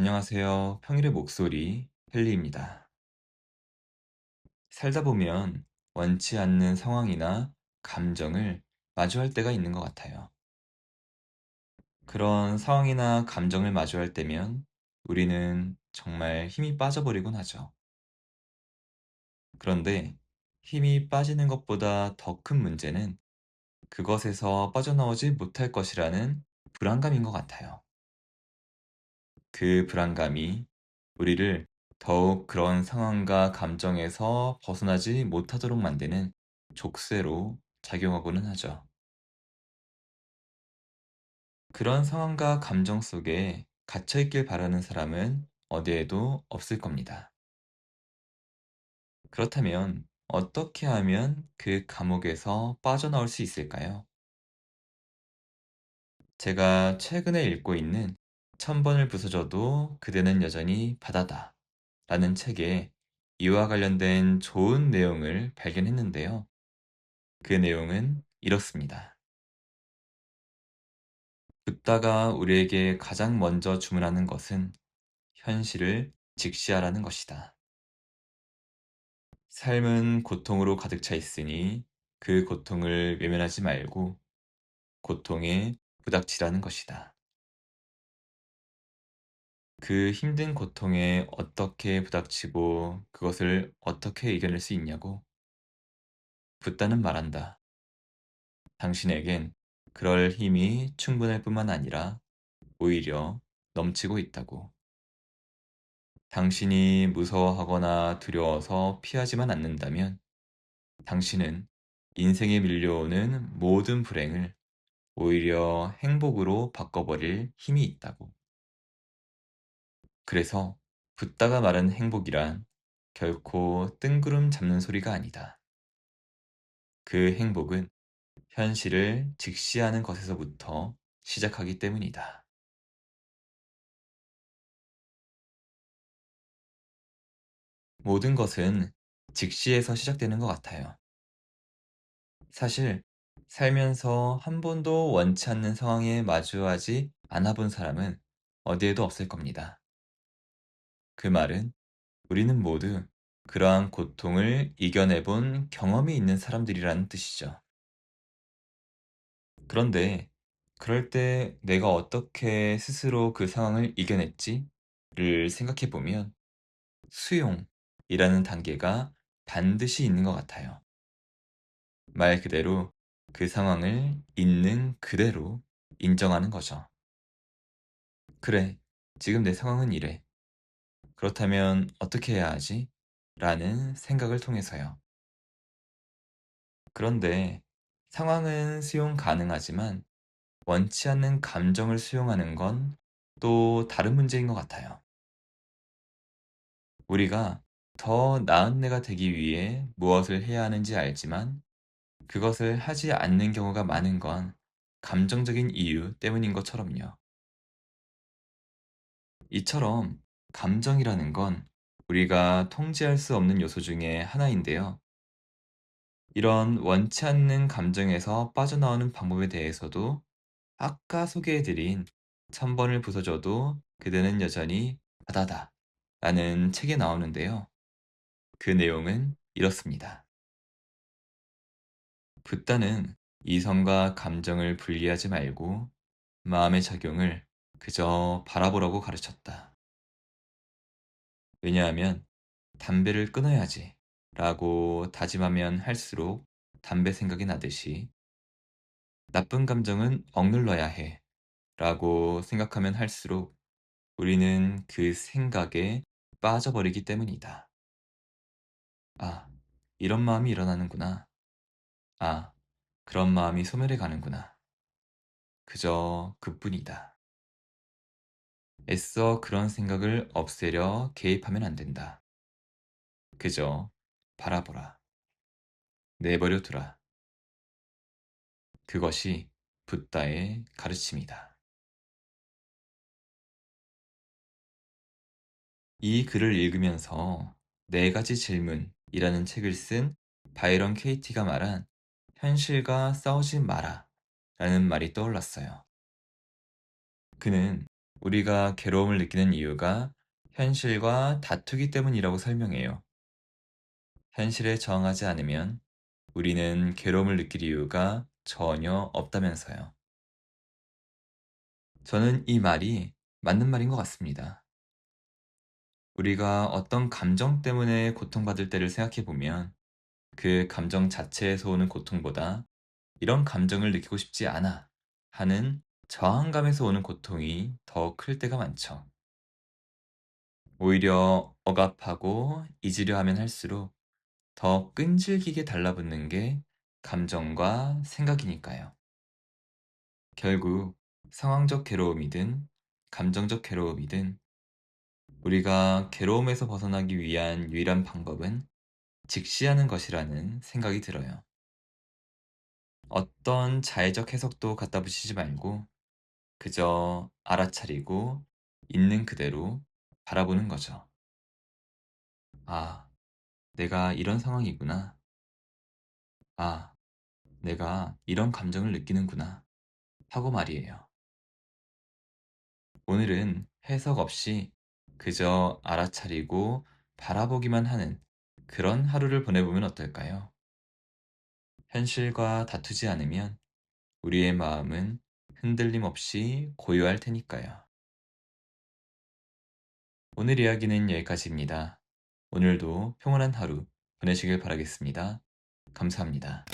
안녕하세요. 평일의 목소리 헨리입니다. 살다 보면 원치 않는 상황이나 감정을 마주할 때가 있는 것 같아요. 그런 상황이나 감정을 마주할 때면 우리는 정말 힘이 빠져버리곤 하죠. 그런데 힘이 빠지는 것보다 더 큰 문제는 그것에서 빠져나오지 못할 것이라는 불안감인 것 같아요. 그 불안감이 우리를 더욱 그런 상황과 감정에서 벗어나지 못하도록 만드는 족쇄로 작용하고는 하죠. 그런 상황과 감정 속에 갇혀 있길 바라는 사람은 어디에도 없을 겁니다. 그렇다면 어떻게 하면 그 감옥에서 빠져나올 수 있을까요? 제가 최근에 읽고 있는 천 번을 부서져도 그대는 여전히 바다다 라는 책에 이와 관련된 좋은 내용을 발견했는데요. 그 내용은 이렇습니다. 붓다가 우리에게 가장 먼저 주문하는 것은 현실을 직시하라는 것이다. 삶은 고통으로 가득 차 있으니 그 고통을 외면하지 말고 고통에 부닥치라는 것이다. 그 힘든 고통에 어떻게 부닥치고 그것을 어떻게 이겨낼 수 있냐고 붓다는 말한다. 당신에겐 그럴 힘이 충분할 뿐만 아니라 오히려 넘치고 있다고. 당신이 무서워하거나 두려워서 피하지만 않는다면 당신은 인생에 밀려오는 모든 불행을 오히려 행복으로 바꿔버릴 힘이 있다고. 그래서 붓다가 말한 행복이란 결코 뜬구름 잡는 소리가 아니다. 그 행복은 현실을 직시하는 것에서부터 시작하기 때문이다. 모든 것은 직시에서 시작되는 것 같아요. 사실 살면서 한 번도 원치 않는 상황에 마주하지 않아 본 사람은 어디에도 없을 겁니다. 그 말은 우리는 모두 그러한 고통을 이겨내 본 경험이 있는 사람들이라는 뜻이죠. 그런데 그럴 때 내가 어떻게 스스로 그 상황을 이겨냈지?를 생각해 보면 수용이라는 단계가 반드시 있는 것 같아요. 말 그대로 그 상황을 있는 그대로 인정하는 거죠. 그래, 지금 내 상황은 이래. 그렇다면 어떻게 해야 하지? 라는 생각을 통해서요. 그런데 상황은 수용 가능하지만 원치 않는 감정을 수용하는 건 또 다른 문제인 것 같아요. 우리가 더 나은 내가 되기 위해 무엇을 해야 하는지 알지만 그것을 하지 않는 경우가 많은 건 감정적인 이유 때문인 것처럼요. 이처럼 감정이라는 건 우리가 통제할 수 없는 요소 중에 하나인데요. 이런 원치 않는 감정에서 빠져나오는 방법에 대해서도 아까 소개해드린 천 번을 부서져도 그대는 여전히 바다다 라는 책에 나오는데요. 그 내용은 이렇습니다. 붓다는 이성과 감정을 분리하지 말고 마음의 작용을 그저 바라보라고 가르쳤다. 왜냐하면 담배를 끊어야지 라고 다짐하면 할수록 담배 생각이 나듯이 나쁜 감정은 억눌러야 해 라고 생각하면 할수록 우리는 그 생각에 빠져버리기 때문이다. 아, 이런 마음이 일어나는구나. 아, 그런 마음이 소멸해 가는구나. 그저 그뿐이다. 애써 그런 생각을 없애려 개입하면 안 된다. 그저 바라보라. 내버려 두라. 그것이 붓다의 가르침이다. 이 글을 읽으면서 네 가지 질문이라는 책을 쓴 바이런 케이티가 말한 현실과 싸우지 마라 라는 말이 떠올랐어요. 그는 우리가 괴로움을 느끼는 이유가 현실과 다투기 때문이라고 설명해요. 현실에 저항하지 않으면 우리는 괴로움을 느낄 이유가 전혀 없다면서요. 저는 이 말이 맞는 말인 것 같습니다. 우리가 어떤 감정 때문에 고통받을 때를 생각해 보면 그 감정 자체에서 오는 고통보다 이런 감정을 느끼고 싶지 않아 하는 저항감에서 오는 고통이 더 클 때가 많죠. 오히려 억압하고 잊으려 하면 할수록 더 끈질기게 달라붙는 게 감정과 생각이니까요. 결국 상황적 괴로움이든 감정적 괴로움이든 우리가 괴로움에서 벗어나기 위한 유일한 방법은 직시하는 것이라는 생각이 들어요. 어떤 자의적 해석도 갖다 붙이지 말고 그저 알아차리고 있는 그대로 바라보는 거죠. 아, 내가 이런 상황이구나. 아, 내가 이런 감정을 느끼는구나. 하고 말이에요. 오늘은 해석 없이 그저 알아차리고 바라보기만 하는 그런 하루를 보내보면 어떨까요? 현실과 다투지 않으면 우리의 마음은 흔들림 없이 고요할 테니까요. 오늘 이야기는 여기까지입니다. 오늘도 평온한 하루 보내시길 바라겠습니다. 감사합니다.